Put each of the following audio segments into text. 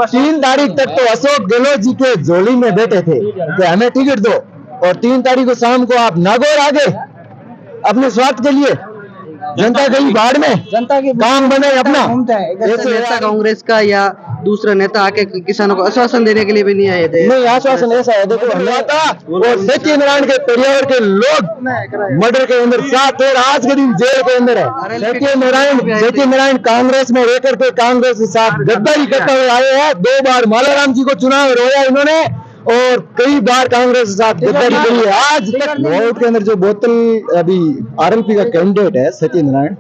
3 तारीख तक तो अशोक गहलोत जी के झोली में बैठे थे कि हमें टिकट दो, और 3 तारीख को शाम को आप नागौर आ गए अपने स्वार्थ के लिए। जनता गई बाढ़ में, जनता के काम बने अपना। जैसे नेता कांग्रेस का या दूसरा नेता आके किसानों को आश्वासन देने के लिए भी नहीं आए थे। नहीं, आश्वासन ऐसा है, देखो हमें था और सत्यनारायण के परिवार के लोग मर्डर के अंदर 7 और आज के दिन जेल के अंदर है। सत्यनारायण कांग्रेस में रहकर के कांग्रेस के साथ गद्दारी करते हुए आए हैं। 2 बार मालाराम जी को चुनाव रोया इन्होंने और कई बार कांग्रेस के साथ गद्दारी करी है। आज तक लोट के अंदर जो बोतल अभी आरएलपी का कैंडिडेट है सत्यनारायण,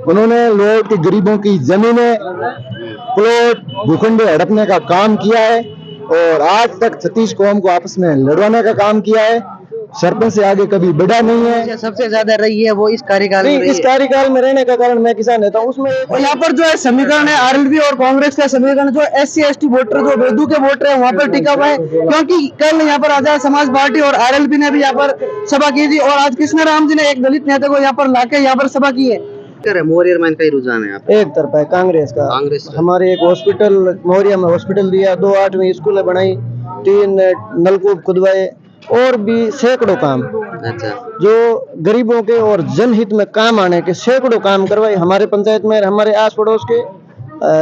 उन्होंने लोट के गरीबों की जमीनें प्लॉट भूखंडे हड़पने का काम किया है और आज तक सतीश कौम को आपस में लड़वाने का काम किया है। सरपंच से आगे कभी बढ़ा नहीं है। सबसे ज्यादा रही है वो इस कार्यकाल में। इस कार्यकाल में रहने का कारण मैं किसान नेता हूँ, उसमें यहाँ पर जो है समीकरण है आरएलपी और कांग्रेस का समीकरण, जो SC ST वोटर जो वेदू के वोटर है वहाँ पर टिका हुआ है, क्योंकि कल यहाँ पर आजाद समाज पार्टी और आरएलपी ने भी यहाँ पर सभा की थी और आज कृष्ण राम जी ने एक दलित नेता को यहाँ पर लाके यहाँ पर सभा की है। मोरिया में कई रुझान है आप? एक तरफ है कांग्रेस का। हमारे एक हॉस्पिटल मोरिया में हॉस्पिटल दिया, 2 8वीं स्कूलें बनाई, 3 नलकूप खुदवाए और भी सैकड़ों काम। अच्छा, जो गरीबों के और जनहित में काम आने के सैकड़ों काम करवाए हमारे पंचायत में, हमारे आस पड़ोस के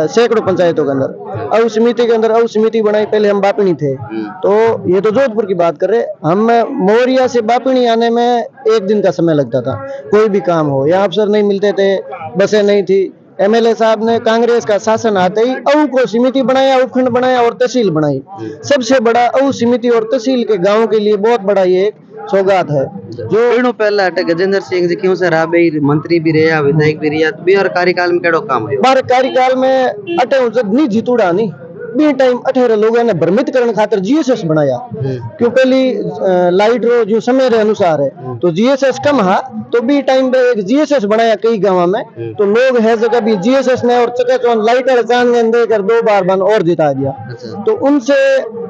सैकड़ों पंचायतों के अंदर। अब समिति के अंदर अब समिति बनाई, पहले हम बापिनी थे, तो ये तो जोधपुर की बात कर रहे, हम मोरिया से बापिनी आने में 1 दिन का समय लगता था। कोई भी काम हो, यहाँ अफसर नहीं मिलते थे, बसें नहीं थी। MLA साहब ने कांग्रेस का शासन आते ही अऊ को समिति बनाया, उपखंड बनाया और तहसील बनाई। सबसे बड़ा अऊ समिति और तहसील के गाँव के लिए बहुत बड़ा ये एक सौगात है। जो पहला अटक गजेंद्र सिंह जी क्यों सर मंत्री भी रहे, विधायक भी रहे, भी और कार्यकाल में केड़ो काम है? बार कार्यकाल में अटे जब नहीं जीतूड़ा नहीं बी टाइम 18 लोगों ने भ्रमित करने खातिर GSS बनाया, क्यों पहली लाइट रो जो समय रे अनुसार है तो GSS कम हा, तो बी टाइम पे एक GSS बनाया कई गाँव में, तो लोग है जगह भी GSS ने और चकाचौंध लाइट चांद देकर 2 बार बन और जिता दिया। तो उनसे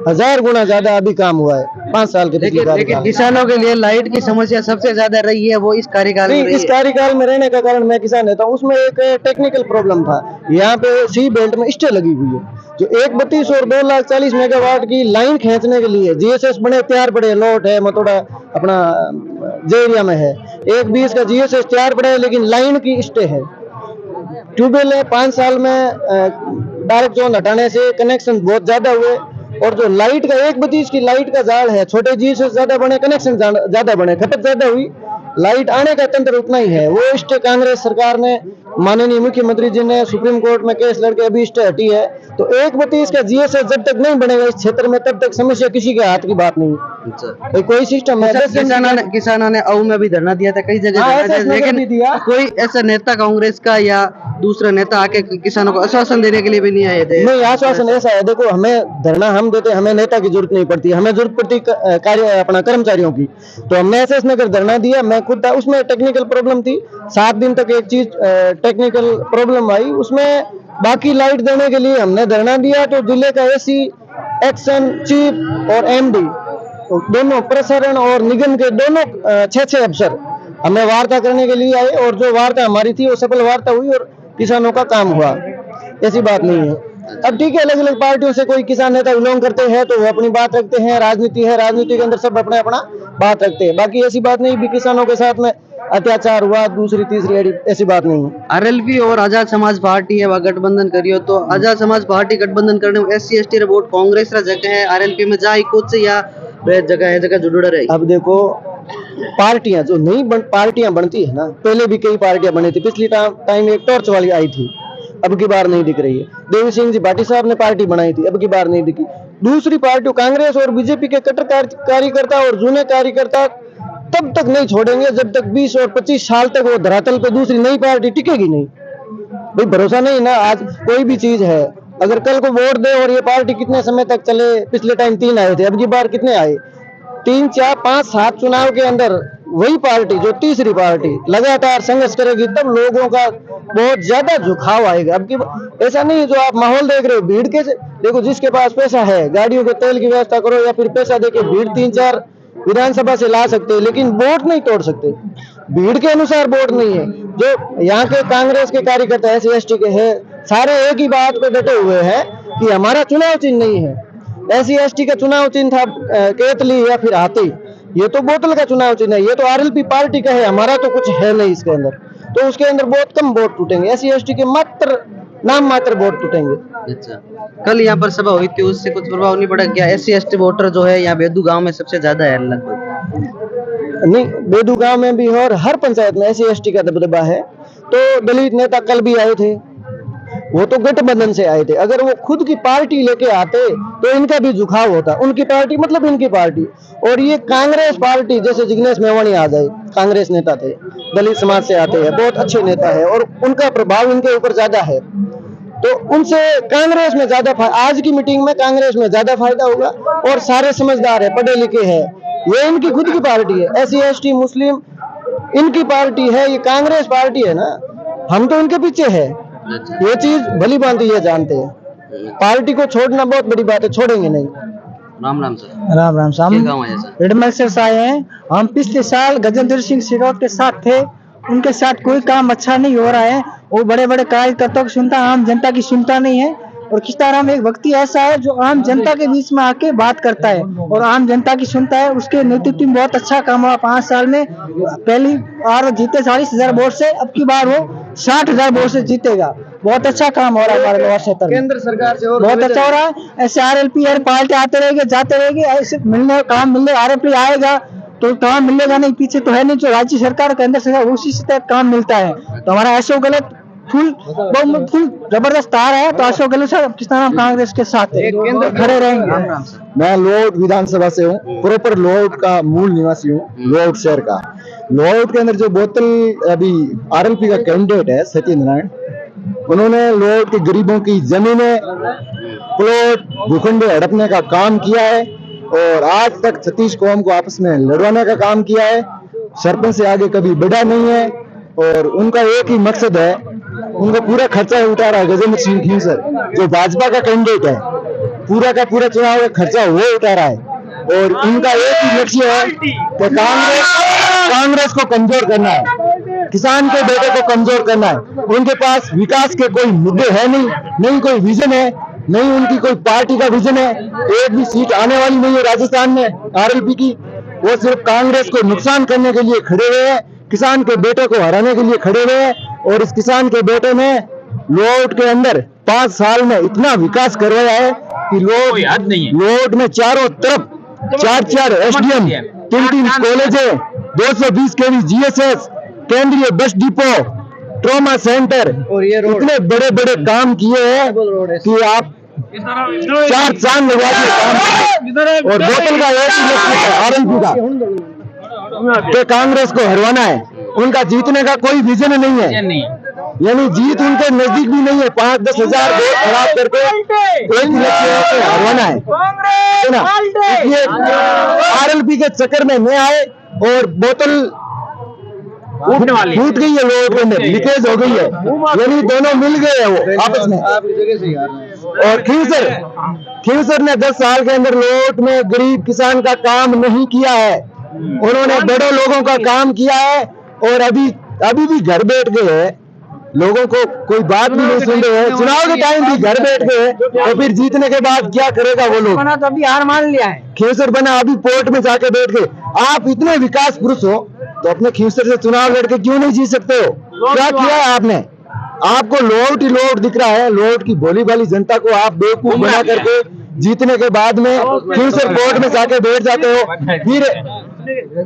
1000 गुना ज्यादा अभी काम हुआ है 5 साल के। लेकिन किसानों के लिए लाइट की समस्या सबसे ज्यादा रही है, वो इस कार्यकाल में। इस कार्यकाल में रहने का कारण मैं किसान नेता हूँ, उसमें एक टेक्निकल प्रॉब्लम था। यहाँ पे सी बेल्ट में स्टे लगी हुई है, जो 132 और 240 मेगावाट की लाइन खींचने के लिए GSS बने तैयार पड़े, लोट है मतोड़ा अपना जे एरिया में है, 120 का GSS तैयार पड़े, लेकिन लाइन की स्टे है। ट्यूबवेल है, 5 साल में डायरेक्ट जोन हटाने से कनेक्शन बहुत ज्यादा हुए, और जो लाइट का 132 की लाइट का जाल है, छोटे GSS ज्यादा बने, कनेक्शन ज्यादा बने, खपत ज्यादा हुई, लाइट आने का तंत्र उतना ही है। वो स्टे कांग्रेस सरकार ने, माननीय मुख्यमंत्री जी ने सुप्रीम कोर्ट में केस लड़के अभी स्टे हटी है। तो 132 का GSS जब तक नहीं बनेगा इस क्षेत्र में, तब तक समस्या किसी के हाथ की बात नहीं। अच्छा, कोई सिस्टम है। किसानों ने अऊ में भी धरना दिया था, कई जगह, लेकिन कोई ऐसा नेता कांग्रेस का या दूसरा नेता आके किसानों को आश्वासन देने के लिए भी नहीं आए थे। नहीं, आश्वासन ऐसा है, देखो हमें धरना हम देते, हमें नेता की जरूरत नहीं पड़ती, हमें जरूरत पड़ती कार्य अपना कर्मचारियों की। तो हमने SS नगर धरना दिया, मैं खुद था, उसमें टेक्निकल प्रॉब्लम थी, 7 दिन तक एक चीज टेक्निकल प्रॉब्लम आई, उसमें बाकी लाइट देने के लिए हमने धरना दिया। तो जिले का AC एक्शन चीफ और MD दोनों, प्रसारण और निगम के दोनों 6 अफसर हमें वार्ता करने के लिए आए, और जो वार्ता हमारी थी वो सफल वार्ता हुई और किसानों का काम हुआ। ऐसी बात नहीं है। अब ठीक है, अलग अलग पार्टियों से कोई किसान नेता बिलोंग करते हैं तो वो अपनी बात रखते हैं, राजनीति है, राजनीति के अंदर सब अपना अपना बात रखते हैं। बाकी ऐसी बात नहीं भी किसानों के साथ में अत्याचार हुआ, दूसरी तीसरी, ऐसी बात नहीं है। आरएलपी और आजाद समाज पार्टी है वह गठबंधन करियो, तो आजाद समाज पार्टी गठबंधन करने में SC ST वोट कांग्रेस रा जगह है, आरएलपी में जाए कुछ या जगह है, जगह जुड़ रहे। अब देखो पार्टियां जो नई पार्टियां बनती है ना, पहले भी कई पार्टियां बनी थी, पिछली टाइम एक टॉर्च वाली आई थी, अब की बार नहीं दिख रही है। देवी सिंह जी भाटी साहब ने पार्टी बनाई थी, अब की बार नहीं दिखी। दूसरी पार्टी कांग्रेस और बीजेपी के कट्टर कार्यकर्ता और जूने कार्यकर्ता तब तक नहीं छोड़ेंगे जब तक 20 और 25 साल तक वो धरातल पे दूसरी नई पार्टी टिकेगी नहीं। भाई भरोसा नहीं ना, आज कोई भी चीज है, अगर कल को वोट दे और ये पार्टी कितने समय तक चले, पिछले टाइम 3 आए थे, अब की बार कितने आए, 3 4 5 7 चुनाव के अंदर वही पार्टी जो तीसरी पार्टी लगातार संघर्ष करेगी, तब लोगों का बहुत ज्यादा झुकाव आएगा। अब की ऐसा नहीं जो आप माहौल देख रहे हो भीड़ के, देखो जिसके पास पैसा है गाड़ियों के तेल की व्यवस्था करो, या फिर पैसा देके भीड़ 3-4 विधानसभा से ला सकते हैं, लेकिन वोट नहीं तोड़ सकते। भीड़ के अनुसार वोट नहीं है। जो यहाँ के कांग्रेस के कार्यकर्ता SC ST के हैं, सारे एक ही बात पे डटे हुए हैं कि हमारा चुनाव चिन्ह नहीं है। SC/ST का चुनाव चिन्ह था केतली या फिर हाथी, ये तो बोतल का चुनाव चिन्ह है, ये तो RLP पार्टी का है, हमारा तो कुछ है नहीं इसके अंदर। तो उसके अंदर बहुत कम वोट टूटेंगे, SC/ST के मात्र नाम मात्र वोट टूटेंगे। अच्छा, कल यहाँ पर सभा हुई थी, उससे कुछ प्रभाव नहीं पड़ा क्या? SC/ST वोटर जो है यहाँ बेदू गांव में सबसे ज्यादा है लगभग। नहीं, बेदू गांव में भी और हर पंचायत में SC/ST का दबदबा है। तो दलित नेता कल भी आए थे, वो तो गठबंधन से आए थे। अगर वो खुद की पार्टी लेके आते तो इनका भी झुकाव होता। उनकी पार्टी मतलब इनकी पार्टी, और ये कांग्रेस पार्टी, जैसे जिग्नेश मेवाणी आ जाए, कांग्रेस नेता थे, दलित समाज से आते हैं, बहुत अच्छे नेता है और उनका प्रभाव इनके ऊपर ज्यादा है, तो उनसे कांग्रेस में ज्यादा आज की मीटिंग में कांग्रेस में ज्यादा फायदा होगा। और सारे समझदार है, पढ़े लिखे हैं, ये इनकी खुद की पार्टी है। SC/ST मुस्लिम इनकी पार्टी है, ये कांग्रेस पार्टी है ना, हम तो इनके पीछे है। ये चीज भली भांति ये जानते हैं। पार्टी को छोड़ना बहुत बड़ी बात है, छोड़ेंगे नहीं। राम राम सर। राम राम क्या हम गाँव है सर? रिडमल से आए हैं। हम पिछले साल गजेंद्र सिंह शेखावत के साथ थे, उनके साथ कोई काम अच्छा नहीं हो रहा है। वो बड़े बड़े कार्यकर्ताओं की सुनता, आम जनता की सुनता नहीं है। और किस्ताराम एक व्यक्ति ऐसा है जो आम जनता के बीच में आके बात करता है और आम जनता की सुनता है। उसके नेतृत्व में बहुत अच्छा काम हुआ 5 साल में। पहली बार जीते 40,000 वोट से, अब की बार वो 60,000 वोट से जीतेगा। बहुत अच्छा काम हो रहा है हमारे लोअर क्षेत्र में, केंद्र सरकार से और बहुत अच्छा हो रहा है। ऐसे RLP पार्टी आते रहेंगे जाते रहेंगे, ऐसे मिलने काम मिलने RLP आएगा तो काम मिलेगा नहीं, पीछे तो है नहीं। जो राज्य सरकार केंद्र सरकार उसी से तक काम मिलता है। तो हमारा अशोक गहलोत फुल जबरदस्त आ रहा है, तो अशोक गहलोत साहब किसान कांग्रेस के साथ है, खड़े रहेंगे। मैं लोअर विधानसभा से हूँ, प्रॉपर लोअर का मूल निवासी हूँ, लोअर शहर का। लोअर के अंदर जो बोतल अभी RLP का कैंडिडेट है सत्येंद्र नारायण, उन्होंने लोअर के गरीबों की जमीनें, प्लॉट, भूखंडे हड़पने का काम किया है और आज तक 36 कौम को आपस में लड़वाने का काम किया है। सरपंच से आगे कभी बढ़ा नहीं है और उनका एक ही मकसद है, उनका पूरा खर्चा उठा रहा है गजेंद्र सिंह खींसर, जो भाजपा का कैंडिडेट है। पूरा का पूरा चुनाव का खर्चा वो उठा रहा है और इनका एक ही लक्ष्य है कि कांग्रेस को कमजोर करना है, किसान के बेटे को कमजोर करना है। उनके पास विकास के कोई मुद्दे है नहीं कोई विजन है, नहीं उनकी कोई पार्टी का विजन है। एक भी सीट आने वाली नहीं है राजस्थान में RLP की। वो सिर्फ कांग्रेस को नुकसान करने के लिए खड़े हुए हैं, किसान के बेटे को हराने के लिए खड़े हुए हैं। और इस किसान के बेटे ने लोअर के अंदर 5 साल में इतना विकास करवाया है कि लोअर में चारों तरफ 4 SDM, 3 कॉलेज है, 220 kV GSS, केंद्रीय बस डिपो, ट्रॉमा सेंटर, इतने बड़े बड़े काम किए हैं कि आप 4 चांद लगा दिए काम। और बोतल का एक ही लक्ष्य है RLP का कि कांग्रेस को हरवाना है। उनका जीतने का कोई विजन नहीं है, यानी जीत उनके नजदीक भी नहीं है। 5-10 हजार वोट खराब करके एक लक्ष्य है कि हरवाना है ना। इसलिए RLP के चक्कर में न आए और बोतल फूट गई है, लोगों के अंदर लीकेज हो गई है, यानी दोनों मिल गए हैं वो आपस में। और खींसर ने 10 साल के अंदर लोट में गरीब किसान का काम नहीं किया है, उन्होंने बड़े लोगों का काम किया है। और अभी भी घर बैठ गए हैं, लोगों को कोई बात भी नहीं सुन रहे हैं। चुनाव के टाइम भी घर बैठ गए और फिर जीतने के बाद क्या करेगा वो लोग। तो अभी हार मान लिया है, खींसर बना, अभी पोर्ट में जाके बैठ गए। आप इतने विकास पुरुष हो तो अपने खींसर से चुनाव लड़के क्यों नहीं जीत सकते हो? क्या किया है आपने? आपको लोट ही लोट दिख रहा है। लोट की भोली भाली जनता को आप बेवकूफ बना करके जीतने के बाद में खींसर कोर्ट में जाके बैठ जाते हो। फिर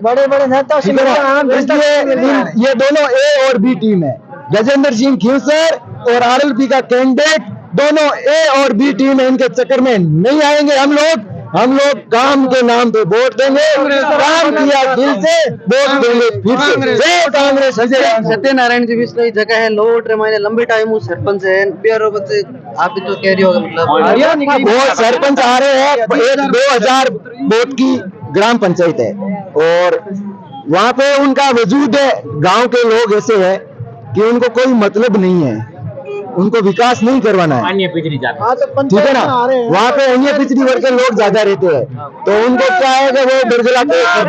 बड़े बड़े नेता ये दोनों A और B टीम है। गजेंद्र सिंह खींसर और RLP का कैंडिडेट दोनों A और B टीम है। इनके चक्कर में नहीं आएंगे हम लोग काम के नाम पे वोट देंगे, काम किया दिल से वोट देंगे फिर से। जय कांग्रेस। सत्यनारायण जी भी जगह है लोट रमायने लंबे टाइम सरपंच है आप भी तो कह रही होगा मतलब वो सरपंच आ रहे हैं। 2000 वोट की ग्राम पंचायत है और वहाँ पे उनका वजूद है। गांव के लोग ऐसे हैं कि उनको कोई मतलब नहीं है, उनको विकास नहीं करवाना है, ठीक है ना। वहाँ पे अन्य पिछड़ी वर्ग के लोग ज्यादा रहते हैं, तो उनको क्या है कि वो बिरगला के और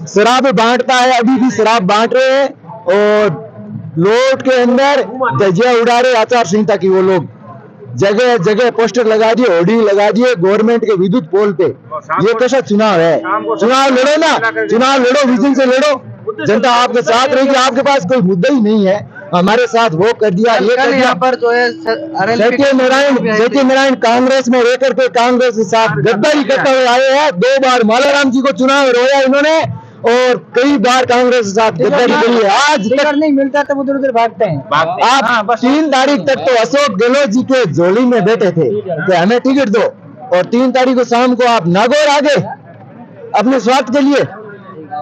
शराब बांटता है, अभी भी शराब बांट रहे हैं। और लोट के अंदर धज्जियां उड़ा रहे आचार संहिता की। वो लोग जगह जगह पोस्टर लगा दिए, होर्डिंग लगा दिए गवर्नमेंट के विद्युत पोल पे। ये कैसा चुनाव है? चुनाव लड़ो ना, चुनाव लड़ो, विजन से लड़ो, जनता आपके साथ रहेगी। आपके पास कोई मुद्दा ही नहीं है, हमारे साथ वो कर दिया, ये कर दिया। यहाँ पर जो है सत्यनारायण कांग्रेस में रहकर के कांग्रेस के साथ गद्दारी करते हुए आए हैं। 2 बार मालाराम जी को चुनाव रोया इन्होंने और कई बार कांग्रेस के साथ गद्दारी करी है। आज तक नहीं मिलता तो उधर उधर भागते हैं। आप 3 तारीख तक तो अशोक गहलोत जी के झोली में बैठे थे कि हमें टिकट दो, और 3 तारीख को शाम को आप नागौर आ गए अपने स्वार्थ के लिए।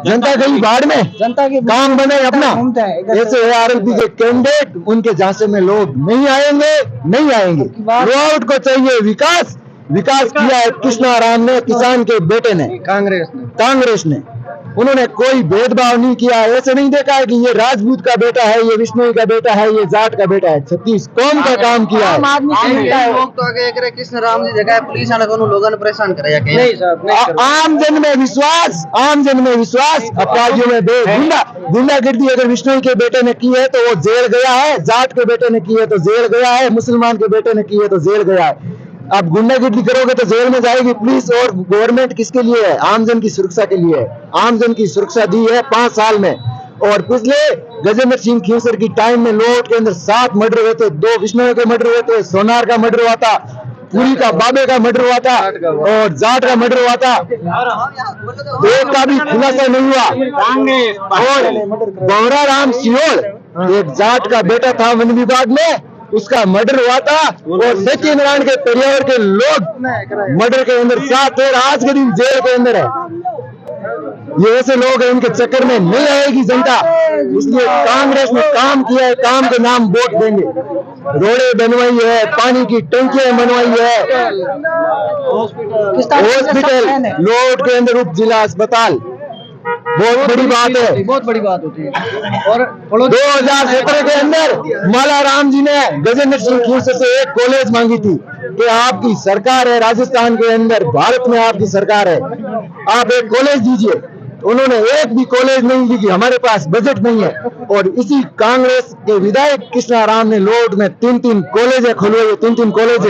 जनता गई बाढ़ में, जनता की काम बने अपना। घूमता है इधर से। ऐसे है आरएलपी के कैंडिडेट, उनके झांसे में लोग नहीं आएंगे, नहीं आएंगे। रोआउट को चाहिए विकास। विकास किया है कृष्णाराम ने, किसान के बेटे ने, कांग्रेस ने। उन्होंने कोई भेदभाव नहीं किया। ऐसे नहीं देखा है कि ये राजपूत का बेटा है, ये विष्णु का बेटा है, ये जाट का बेटा है। 36 कौम का काम किया है। लोग तो आगे कह रहे कृष्ण राम जी जगह पुलिस आने दोनों लोगों ने परेशान करे या कहीं आम जन में विश्वास, आम जन में विश्वास, अपराधियों में गुंडागर्दी अगर विष्णु के बेटे ने की है तो वो जेल गया है, जाट के बेटे ने की है तो जेल गया है, मुसलमान के बेटे ने की है तो जेल गया है। आप गुंडागर्दी करोगे तो जेल में जाएगी पुलिस। और गवर्नमेंट किसके लिए है? आमजन की सुरक्षा के लिए है। आमजन की सुरक्षा दी है 5 साल में। और पिछले गजेंद्र सिंह खींसर की टाइम में लोट के अंदर 7 मर्डर हुए थे, 2 विष्णु के मर्डर हुए थे, सोनार का मर्डर हुआ था, पुरी का बाबे का मर्डर हुआ था और जाट का मर्डर हुआ था। एक का भी खुलासा नहीं हुआ। और गौरा राम सियोल, एक जाट का बेटा था वन विभाग में, उसका मर्डर हुआ था। और सत्यनारायण के परिवार के लोग मर्डर के अंदर साथ थे, आज के दिन जेल के अंदर है। ये ऐसे लोग हैं, इनके चक्कर में नहीं आएगी जनता। इसलिए कांग्रेस ने काम किया है, काम के नाम वोट देंगे। रोडे बनवाई है, पानी की टंकियां बनवाई है, हॉस्पिटल लोट के अंदर उप जिला अस्पताल, बहुत बड़ी बात है, बहुत बड़ी बात होती है। और 2017 के अंदर मालाराम जी ने गजेंद्र सिंह खींसर से एक कॉलेज मांगी थी कि आपकी सरकार है राजस्थान के अंदर, भारत में आपकी सरकार है, आप एक कॉलेज दीजिए। उन्होंने एक भी कॉलेज नहीं दी कि हमारे पास बजट नहीं है। और इसी कांग्रेस के विधायक कृष्णाराम ने लोट में 3-3 कॉलेज खुलवाए, 3-3 कॉलेज।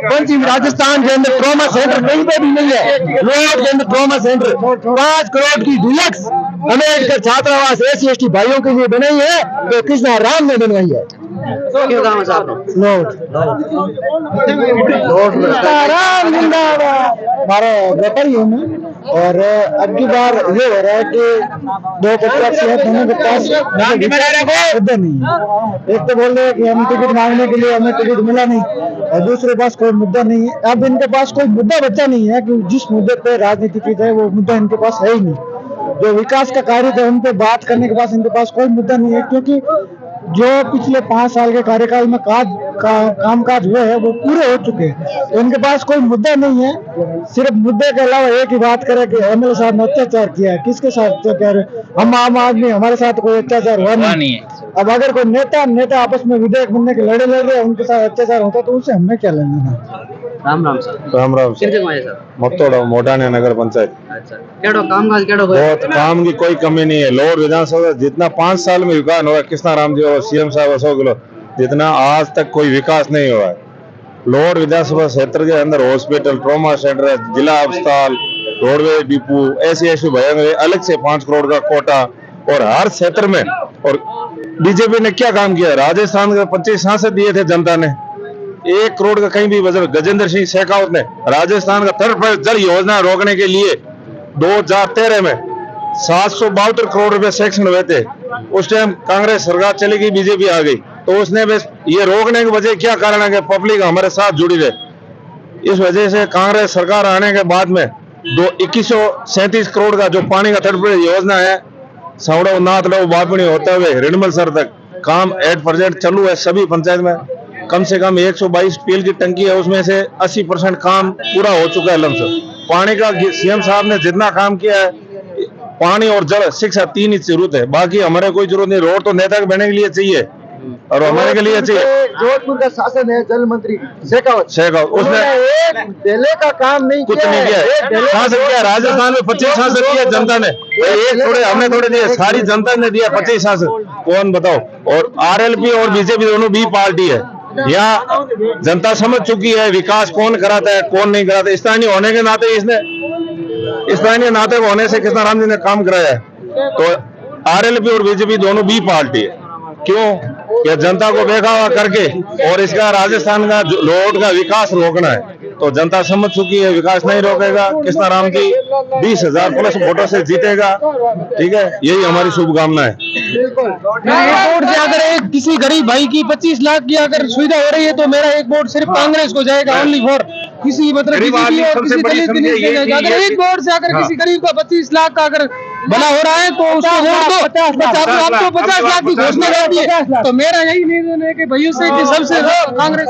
पश्चिम राजस्थान के अंदर ट्रॉमा सेंटर कहीं पे भी नहीं है। लोट के अंदर ट्रॉमा सेंटर 5 करोड़ की डिलक्स अम्बेडकर छात्रावास SC/ST भाइयों के लिए बनाई है, तो कृष्णाराम ने बनवाई है। क्यों काम है साहब? हमारे व्यापारी हूँ मैं। और अब की बार ये हो रहा है कि 2 प्रत्याशी है, दोनों के पास मुद्दा नहीं है। एक तो बोल रहे हैं कि हम टिकट मांगने के लिए हमें टिकट मिला नहीं, और दूसरे पास कोई मुद्दा नहीं है। अब इनके पास कोई मुद्दा बचा नहीं है कि जिस मुद्दे पे राजनीति की जाए वो मुद्दा इनके पास है ही नहीं। जो विकास का कार्य था उन पे बात करने के पास इनके पास कोई मुद्दा नहीं है, क्योंकि जो पिछले 5 साल के कार्यकाल में कामकाज हुए हैं वो पूरे हो चुके हैं। तो इनके पास कोई मुद्दा नहीं है। सिर्फ मुद्दे के अलावा एक ही बात करें कि MLA साहब ने अत्याचार किया है। किसके साथ अत्याचार? हम आम आदमी, हमारे साथ कोई अत्याचार हुआ नहीं। अब अगर कोई नेता आपस में विधेयक बनने के लड़े लड़ रहे हैं, उनके साथ अत्याचार होता तो उससे हमें क्या लेना। राम राम सर। राम राम सर। मत्तोड़ मोटाने नगर पंचायत। अच्छा, केड़ो कामकाज केड़ो बहुत काम की कोई कमी नहीं है। लोर विधानसभा जितना 5 साल में विकास हुआ कृष्णाराम जी और CM साहब अशोक गहलोत, जितना आज तक कोई विकास नहीं हुआ है। लोर विधानसभा क्षेत्र के अंदर हॉस्पिटल, ट्रॉमा सेंटर, जिला अस्पताल, रोडवे डिपो, SC/ST भाइयों के अलग से 5 करोड़ का कोटा, और हर क्षेत्र में। और बीजेपी ने क्या काम किया? राजस्थान के 25 सांसद दिए थे जनता ने, 1 करोड़ का कहीं भी बजट। गजेंद्र सिंह शेखावत ने राजस्थान का तर्ज जल योजना रोकने के लिए 2013 में 772 करोड़ रुपए सैंक्शन हुए थे। उस टाइम कांग्रेस सरकार चली गई, बीजेपी आ गई, तो उसने बस ये रोकने की वजह क्या कारण है कि पब्लिक हमारे साथ जुड़ी रहे। इस वजह से कांग्रेस सरकार आने के बाद में 2137 करोड़ का जो पानी का तटबंध योजना है, सवड़ा नाथ लो बापणी होते हुए रिडमल सर तक काम एट प्रेजेंट चालू है। सभी पंचायत में कम से कम 122 PL की टंकी है, उसमें से 80% काम पूरा हो चुका है। लमसम पानी का CM साहब ने जितना काम किया है, पानी और जल शिक्षा 3 ही जरूरत है, बाकी हमारे कोई जरूरत नहीं। रोड तो नेता के बनने के लिए चाहिए, और हमारे के लिए अच्छी है। जोधपुर का शासन है जल मंत्री शेखावत, शेखावत उसने उन्होंने एक डेले का काम नहीं कुछ किया नहीं किया एक डेले शासन किया। राजस्थान में 25 शासन किया जनता ने, एक थोड़े हमने थोड़े दिए, सारी जनता ने दिया 25 शासन। कौन बताओ। और आरएलपी और बीजेपी दोनों भी पार्टी है। यहाँ जनता समझ चुकी है विकास कौन कराता है कौन नहीं कराता। स्थानीय होने के नाते इसने, स्थानीय नाते होने से कृष्णाराम जी ने काम कराया है। तो आरएलपी और बीजेपी दोनों भी पार्टी है। क्यों? कि जनता को बेखावा करके और इसका राजस्थान का लोड का विकास रोकना है। तो जनता समझ चुकी है विकास नहीं रोकेगा। कृष्णाराम जी 20,000 प्लस वोटों से जीतेगा। ठीक है, यही हमारी शुभकामना है। वोट से अगर एक किसी गरीब भाई की 25 लाख की अगर सुविधा हो रही है तो मेरा एक वोट सिर्फ कांग्रेस को जाएगा, ओनली फॉर किसी मतलब बीजेपी और किसी दलित के नहीं जाएगा। अगर एक वोट से अगर किसी गरीब का 25 लाख का अगर भला हो रहा है तो उसको वोट दो। आपको 50 लाख की घोषणा कर दी है तो मेरा यही निवेदन है कि भाइयों से कि सबसे कांग्रेस